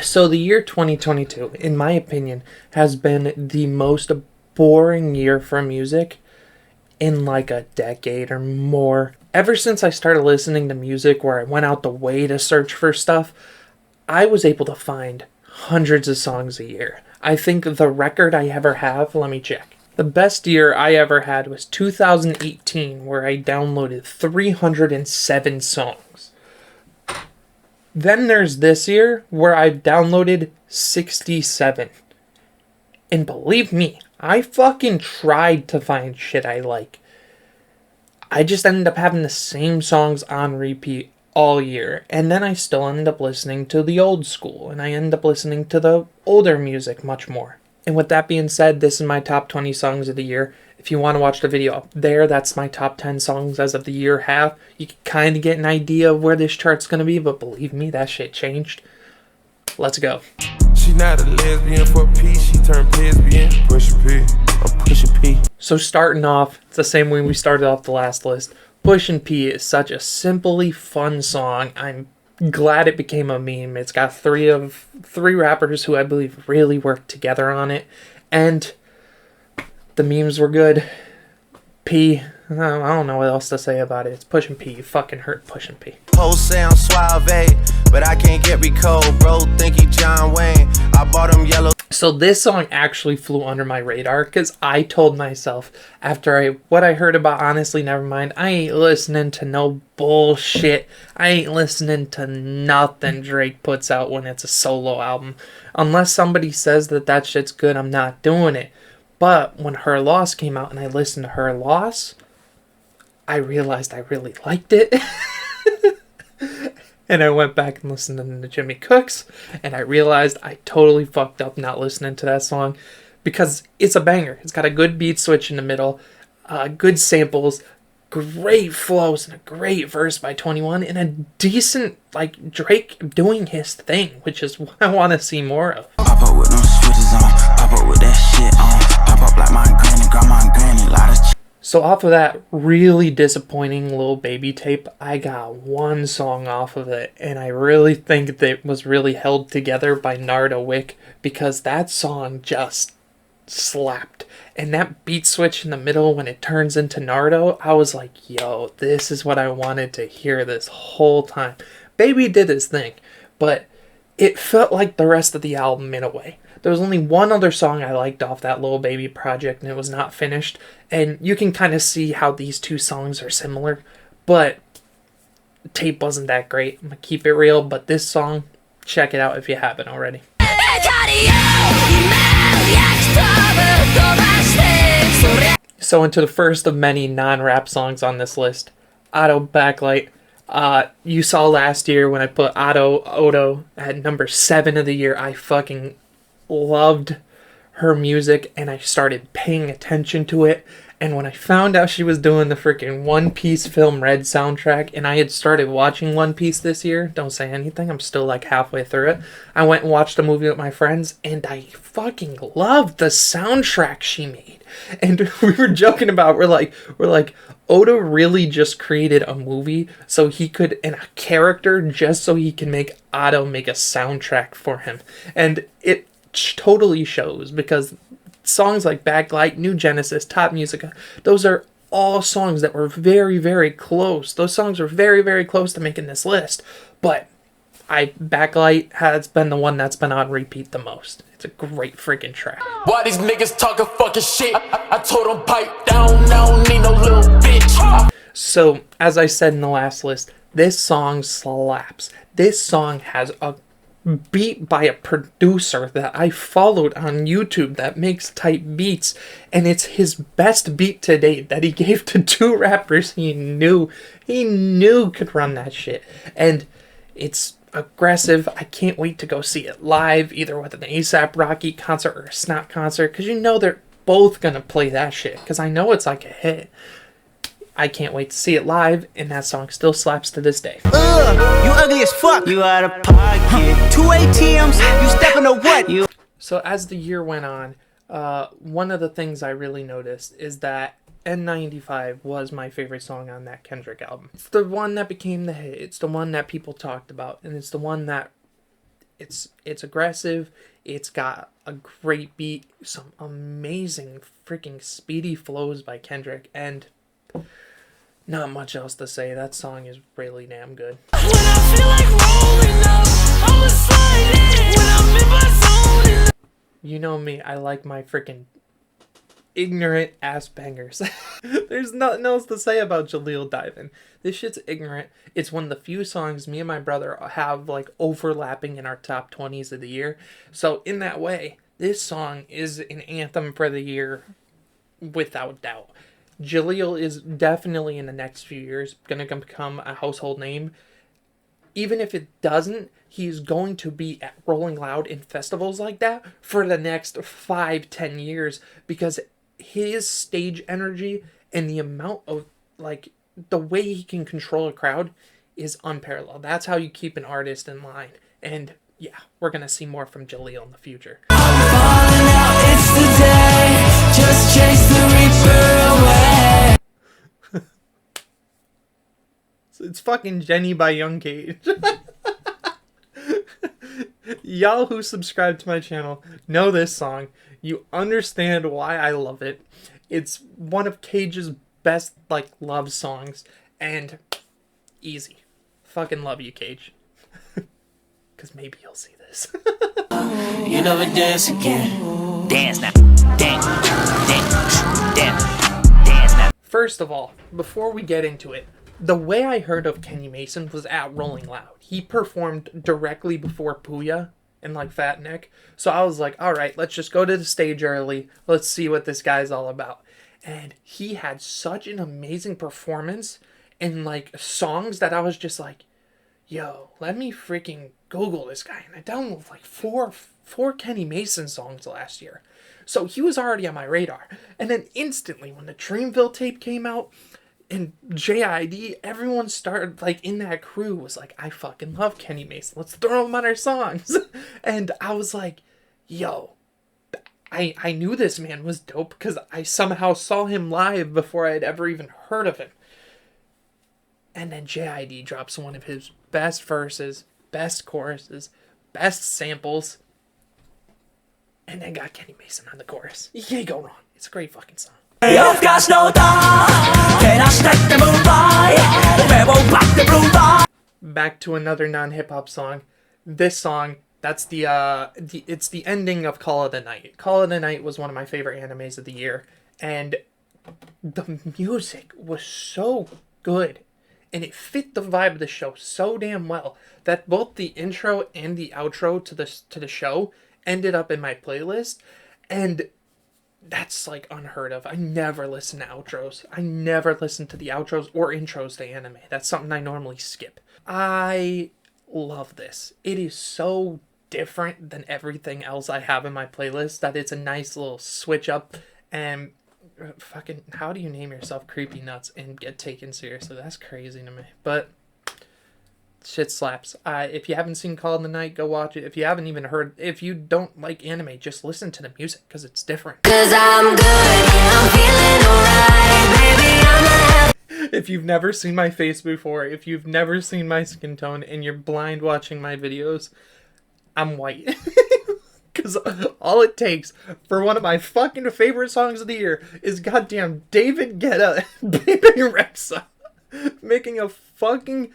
So the year 2022, in my opinion, has been the most boring year for music in like a decade or more. Ever since I started listening to music where I went out the way to search for stuff, I was able to find hundreds of songs a year. I think the record I ever have, let me check. The best year I ever had was 2018, where I downloaded 307 songs. Then there's this year, where I've downloaded 67. And believe me, I fucking tried to find shit I like. I just ended up having the same songs on repeat all year. And then I still ended up listening to the old school. And I ended up listening to the older music much more. And with that being said, this is my top 20 songs of the year. If you want to watch the video up there, that's my top 10 songs as of the year half. You can kind of get an idea of where this chart's going to be, but believe me, that shit changed. Let's go. She not a lesbian for peace, she turned lesbian. Push P, I'm pushing P. So starting off, it's the same way we started off the last list. Pushin' P is such a simply fun song. I'm glad it became a meme. It's got three rappers who I believe really worked together on it, and the memes were good. P, I don't know what else to say about it. It's Pushin' P. You fucking hurt Pushin' P. Whole sound suave, but I can't get recalled, bro. Think he John Wayne. I bought him yellow. So this song actually flew under my radar because I told myself after what I heard about Honestly Nevermind, I ain't listening to no bullshit. I ain't listening to nothing Drake puts out when it's a solo album. Unless somebody says that shit's good, I'm not doing it. But when Her Loss came out and I listened to Her Loss, I realized I really liked it. And I went back and listened to the Jimmy Cooks, and I realized I totally fucked up not listening to that song because it's a banger. It's got a good beat switch in the middle, good samples, great flows, and a great verse by 21, and a decent, like, Drake doing his thing, which is what I want to see more of. Pop up with no switches on, pop up with that shit on, pop up like my granny, grandma and granny, lot of So off of that really disappointing Lil Baby tape, I got one song off of it, and I really think that it was really held together by Narda Wick, because that song just slapped. And that beat switch in the middle when it turns into Nardo, I was like, yo, this is what I wanted to hear this whole time. Baby did his thing, but it felt like the rest of the album in a way. There was only one other song I liked off that Lil Baby project, and it was not finished. And you can kind of see how these two songs are similar, but the tape wasn't that great. I'm going to keep it real, but this song, check it out if you haven't already. So into the first of many non-rap songs on this list, Auto Backlight. You saw last year when I put Odo at number 7 of the year, I fucking loved her music and I started paying attention to it. And when I found out she was doing the freaking One Piece Film Red soundtrack, and I had started watching One Piece this year, don't say anything, I'm still like halfway through it. I went and watched a movie with my friends, and I fucking loved the soundtrack she made. And we were joking about, we're like, Oda really just created a movie so he could, and a character just so he can make Otto make a soundtrack for him. And it totally shows, because songs like Backlight, New Genesis, Top Musica, those are all songs that were very, very close. Those songs were very, very close to making this list. But Backlight has been the one that's been on repeat the most. It's a great freaking track. Why these niggas talking fucking shit? I told them pipe down, I don't need no little bitch. So, as I said in the last list, this song slaps. This song has a beat by a producer that I followed on YouTube that makes type beats, and it's his best beat to date that he gave to 2 rappers he knew could run that shit. And it's aggressive. I can't wait to go see it live, either with an ASAP Rocky concert or a Snot concert, because you know they're both gonna play that shit, because I know it's like a hit. I can't wait to see it live, and that song still slaps to this day. You ugly as fuck. You out of pocket. 2 ATMs. You stepping to what? You. So as the year went on, one of the things I really noticed is that N95 was my favorite song on that Kendrick album. It's the one that became the hit. It's the one that people talked about, and it's the one that It's aggressive. It's got a great beat, some amazing freaking speedy flows by Kendrick, and not much else to say. That song is really damn good. When I feel like rolling up, I'ma slide in. When I'm in my zone. You know me, I like my freaking ignorant ass bangers. There's nothing else to say about Jaleel Divin. This shit's ignorant. It's one of the few songs me and my brother have like overlapping in our top 20s of the year. So in that way, this song is an anthem for the year without doubt. Jaleel is definitely in the next few years gonna become a household name. Even if it doesn't, he's going to be at Rolling Loud in festivals like that for the next 5-10 years, because his stage energy and the amount of, like, the way he can control a crowd is unparalleled. That's how you keep an artist in line. And yeah, we're going to see more from Jaleel in the future. Falling out, it's the day. Just chase the reaper away. It's fucking Jenny by Young Cage. Y'all who subscribe to my channel know this song. You understand why I love it. It's one of Cage's best, like, love songs. And easy. Fucking love you, Cage. Because maybe you'll see this. You never dance again. Dance now. Dance. Dance. Dance. Dance now. First of all, before we get into it, the way I heard of Kenny Mason was at Rolling Loud. He performed directly before Puya and like Fat Nick. So I was like, all right, let's just go to the stage early. Let's see what this guy's all about. And he had such an amazing performance and like songs that I was just like, yo, let me freaking Google this guy. And I downloaded like four Kenny Mason songs last year. So he was already on my radar. And then instantly when the Dreamville tape came out, and JID, everyone started, like, in that crew was like, I fucking love Kenny Mason. Let's throw him on our songs. And I was like, yo, I knew this man was dope because I somehow saw him live before I'd ever even heard of him. And then JID drops one of his best verses, best choruses, best samples, and then got Kenny Mason on the chorus. You can't go wrong. It's a great fucking song. You've got no time. Can I start the move by? We won't rock the blue bar. Back to another non-hip-hop song. This song, that's it's the ending of Call of the Night. Call of the Night was one of my favorite animes of the year, and the music was so good, and it fit the vibe of the show so damn well that both the intro and the outro to the show ended up in my playlist, and that's like unheard of. I never listen to outros. I never listen to the outros or intros to anime. That's something I normally skip. I love this. It is so different than everything else I have in my playlist that it's a nice little switch up. And fucking, how do you name yourself Creepy Nuts and get taken seriously? That's crazy to me. But shit slaps. If you haven't seen Call of the Night, go watch it. If you haven't even heard, if you don't like anime, just listen to the music because it's different. 'Cause I'm good, I'm feeling alright, baby, I'm If you've never seen my face before, if you've never seen my skin tone, and you're blind watching my videos, I'm white. Because all it takes for one of my fucking favorite songs of the year is goddamn David Guetta, Baby Rexha, making a fucking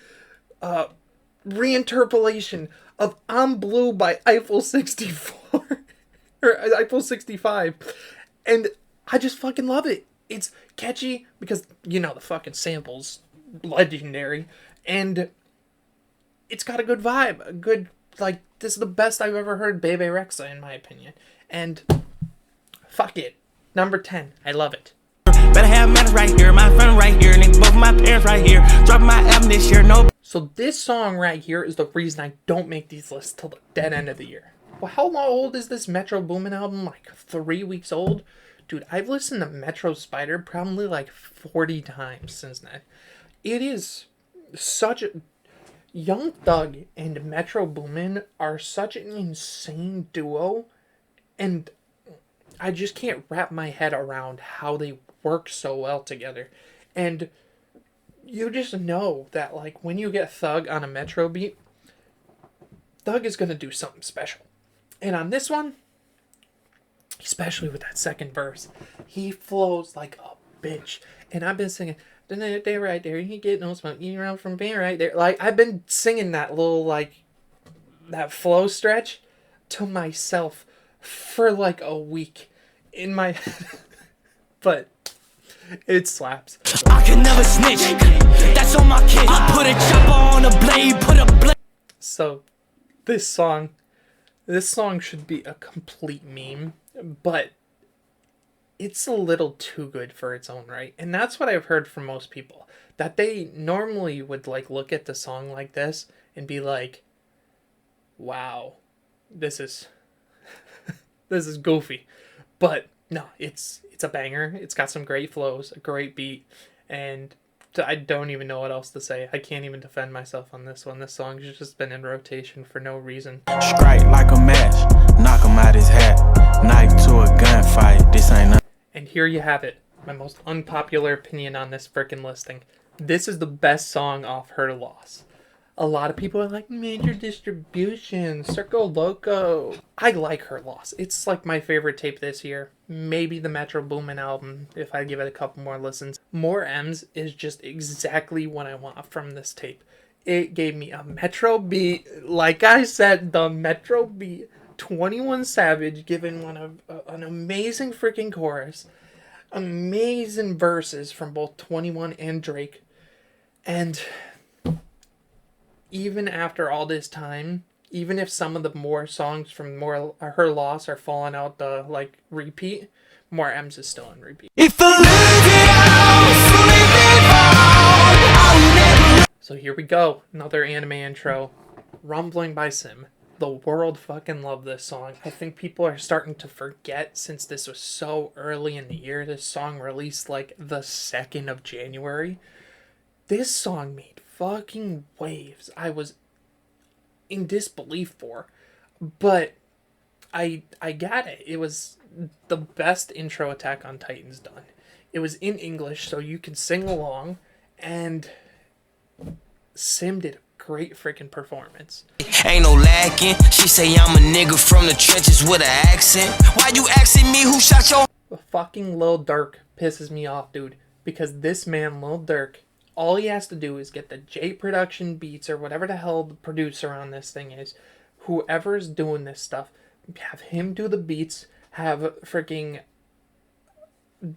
reinterpolation of I'm Blue by Eiffel 64 or Eiffel 65, and I just fucking love it. It's catchy because, you know, the fucking sample's legendary, and it's got a good vibe, a good, like, this is the best I've ever heard Baby Rexha, in my opinion, and fuck it. Number 10, I love it. Better have manners right here, my friend right here, and both my parents right here. Drop my album this year, no. So this song right here is the reason I don't make these lists till the dead end of the year. Well, how long old is this Metro Boomin album? Like 3 weeks old? Dude, I've listened to Metro Spider probably like 40 times since then. It is such a... Young Thug and Metro Boomin are such an insane duo, and I just can't wrap my head around how they work so well together. And you just know that, like, when you get Thug on a Metro beat, Thug is going to do something special. And on this one, especially with that second verse, he flows like a bitch. And I've been singing, "They right there, you get no smoke, you around from being right there." Like, I've been singing that little, like, that flow stretch to myself for like a week in my head. But it slaps. I can never snitch. That's on my kid. Put a chopper on a blade. Put a blade. So this song should be a complete meme, but it's a little too good for its own right. And that's what I've heard from most people, that they normally would like look at the song like this and be like, wow, this is this is goofy. But no, it's a banger. It's got some great flows, a great beat, and I don't even know what else to say. I can't even defend myself on this one. This song's just been in rotation for no reason. Strike like a match, knock him out his hat, knife to a gunfight, this ain't nothing. And here you have it, my most unpopular opinion on this frickin' listing. This is the best song off Her Loss. A lot of people are like, major distribution, Circo Loco. I like Her Loss. It's like my favorite tape this year. Maybe the Metro Boomin album, if I give it a couple more listens. More M's is just exactly what I want from this tape. It gave me a Metro beat. Like I said, the Metro beat. 21 Savage giving an amazing freaking chorus. Amazing verses from both 21 and Drake. And even after all this time, even if some of the more songs from Her Loss are falling out the like repeat, More M's is still on repeat. If I leave it out, So here we go, another anime intro, Rumbling by Sim. The world fucking love this song. I think people are starting to forget, since this was so early in the year. This song released like the 2nd of January. This song made fucking waves. I was in disbelief for, but I got it. It was the best intro Attack on Titan's done. It was in English, so you can sing along, and Sim did a great freaking performance. ain't no lacking. She say I'm a nigga from the trenches with an accent. Why you asking me who shot your? The fucking Lil Durk pisses me off, dude, because this man, Lil Durk, all he has to do is get the J Production Beats or whatever the hell the producer on this thing is, whoever's doing this stuff, have him do the beats, have freaking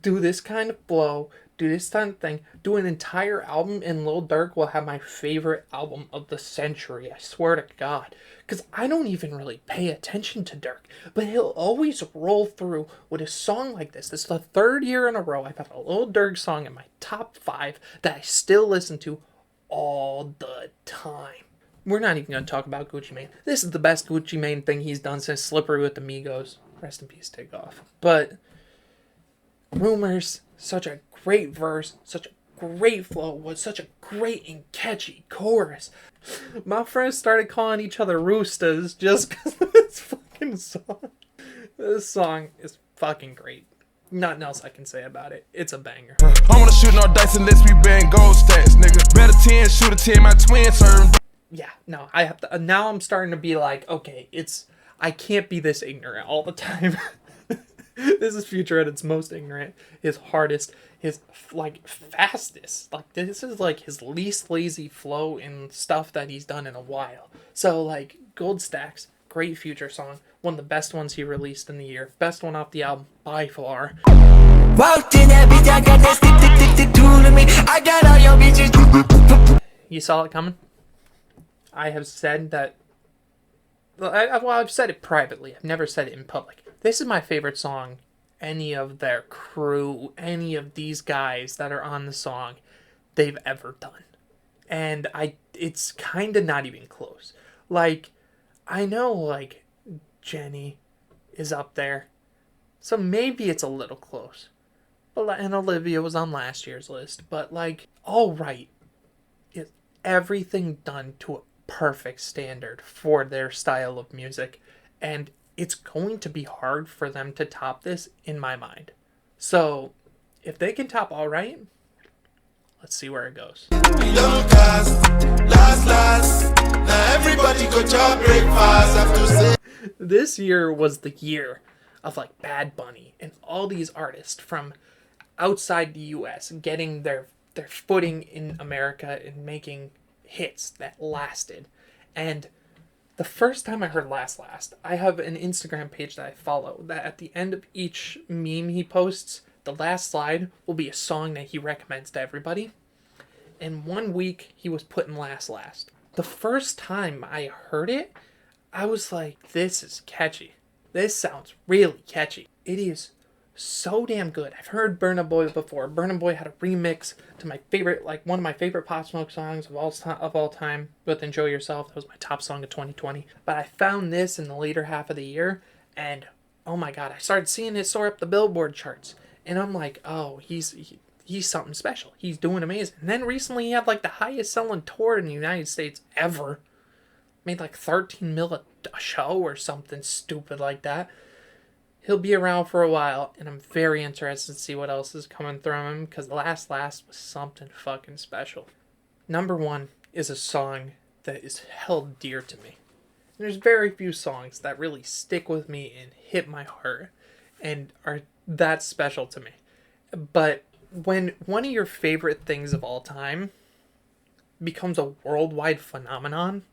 do this kind of flow, do this kind of thing, do an entire album, and Lil Durk will have my favorite album of the century, I swear to God. Because I don't even really pay attention to Durk, but he'll always roll through with a song like this. This is the 3rd year in a row I've had a Lil Durk song in my top 5 that I still listen to all the time. We're not even going to talk about Gucci Mane. This is the best Gucci Mane thing he's done since Slippery with the Migos. Rest in peace, Takeoff. But Rumors, such a great verse, such a great flow, was such a great and catchy chorus. My friends started calling each other roosters just because of this fucking song. This song is fucking great. Nothing else I can say about it. It's a banger. I wanna shoot no dice unless we bang gold stats, nigga. Bet a 10, shoot a 10, my twin serve. Yeah, no, I have to. Now I'm starting to be like, okay, I can't be this ignorant all the time. This is Future at its most ignorant, his hardest, his like fastest. Like, this is like his least lazy flow in stuff that he's done in a while. So like Gold Stacks, great Future song, one of the best ones he released in the year, best one off the album by far. Walked in that bitch, I got that stick to me. I got all your bitches. You saw it coming? I have said that. I've said it privately. I've never said it in public. This is my favorite song any of their crew, any of these guys that are on the song, they've ever done. And it's kind of not even close. Like, I know, like, Jenny is up there, so maybe it's a little close. And Olivia was on last year's list, but, like, all right. Everything done to a perfect standard for their style of music, and it's going to be hard for them to top this in my mind. So if they can top All Right, let's see where it goes. Now everybody go to breakfast after say. This year was the year of like Bad Bunny and all these artists from outside the US getting their footing in America and making hits that lasted. And the first time I heard Last, I have an Instagram page that I follow that at the end of each meme he posts, the last slide will be a song that he recommends to everybody. And 1 week he was putting Last. The first time I heard it, I was like, this is catchy. This sounds really catchy. It is so damn good. I've heard Burna Boy before. Burna Boy had a remix to my favorite, like one of my favorite Pop Smoke songs of all time with Enjoy Yourself. That was my top song of 2020. But I found this in the later half of the year, and oh my god, I started seeing it soar up the Billboard charts. And I'm like, oh, he's something special. He's doing amazing. And then recently he had like the highest selling tour in the United States ever. Made like 13 mil a show or something stupid like that. He'll be around for a while, and I'm very interested to see what else is coming from him, because Last was something fucking special. Number 1 is a song that is held dear to me. And there's very few songs that really stick with me and hit my heart and are that special to me. But when one of your favorite things of all time becomes a worldwide phenomenon,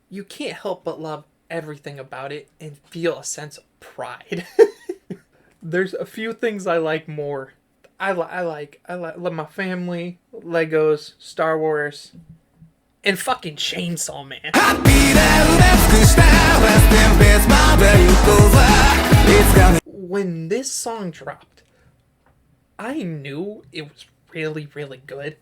you can't help but love everything about it and feel a sense of pride. There's a few things I like more. I like my family, Legos, Star Wars, and fucking Chainsaw Man. When this song dropped, I knew it was really, really good.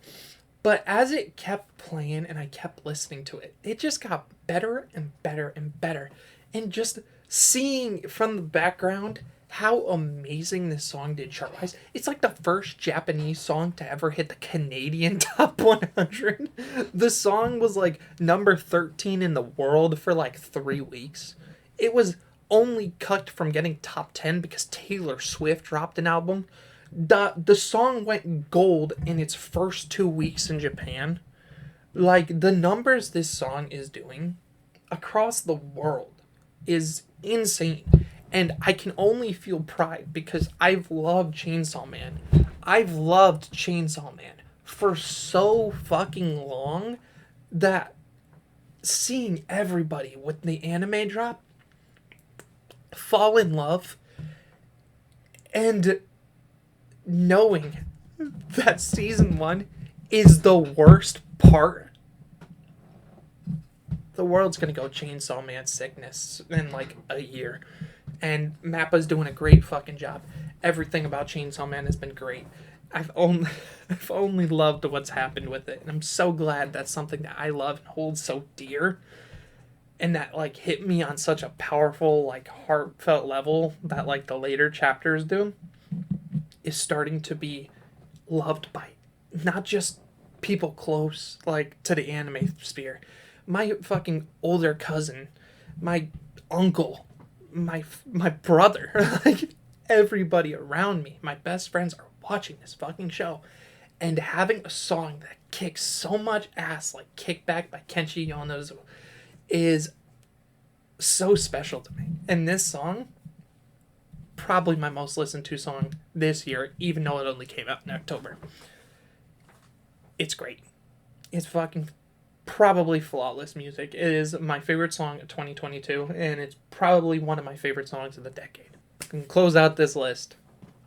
But as it kept playing and I kept listening to it, it just got better and better and better. And just seeing from the background how amazing this song did chart-wise. It's like the first Japanese song to ever hit the Canadian top 100. The song was like number 13 in the world for like 3 weeks. It was only cut from getting top 10 because Taylor Swift dropped an album. The song went gold in its first 2 weeks in Japan. Like, the numbers this song is doing across the world is insane. And I can only feel pride because I've loved Chainsaw Man. I've loved Chainsaw Man for so fucking long that seeing everybody with the anime drop fall in love and knowing that season 1 is the worst part. The world's gonna go Chainsaw Man sickness in like a year. And Mappa's doing a great fucking job. Everything about Chainsaw Man has been great. I've only loved what's happened with it. And I'm so glad that's something that I love and hold so dear. And that like hit me on such a powerful, like heartfelt level that like the later chapters do. Is starting to be loved by not just people close, like, to the anime sphere. My fucking older cousin, my uncle, my brother, like, everybody around me, my best friends are watching this fucking show. And having a song that kicks so much ass, like Kickback by Kenshi Yonezu, is so special to me. And this song, probably my most listened to song this year, even though it only came out in October. It's great. It's fucking probably flawless music. It is my favorite song of 2022, and it's probably one of my favorite songs of the decade. I can close out this list.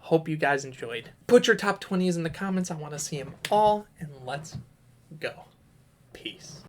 Hope you guys enjoyed. Put your top 20s in the comments. I want to see them all, and let's go. Peace.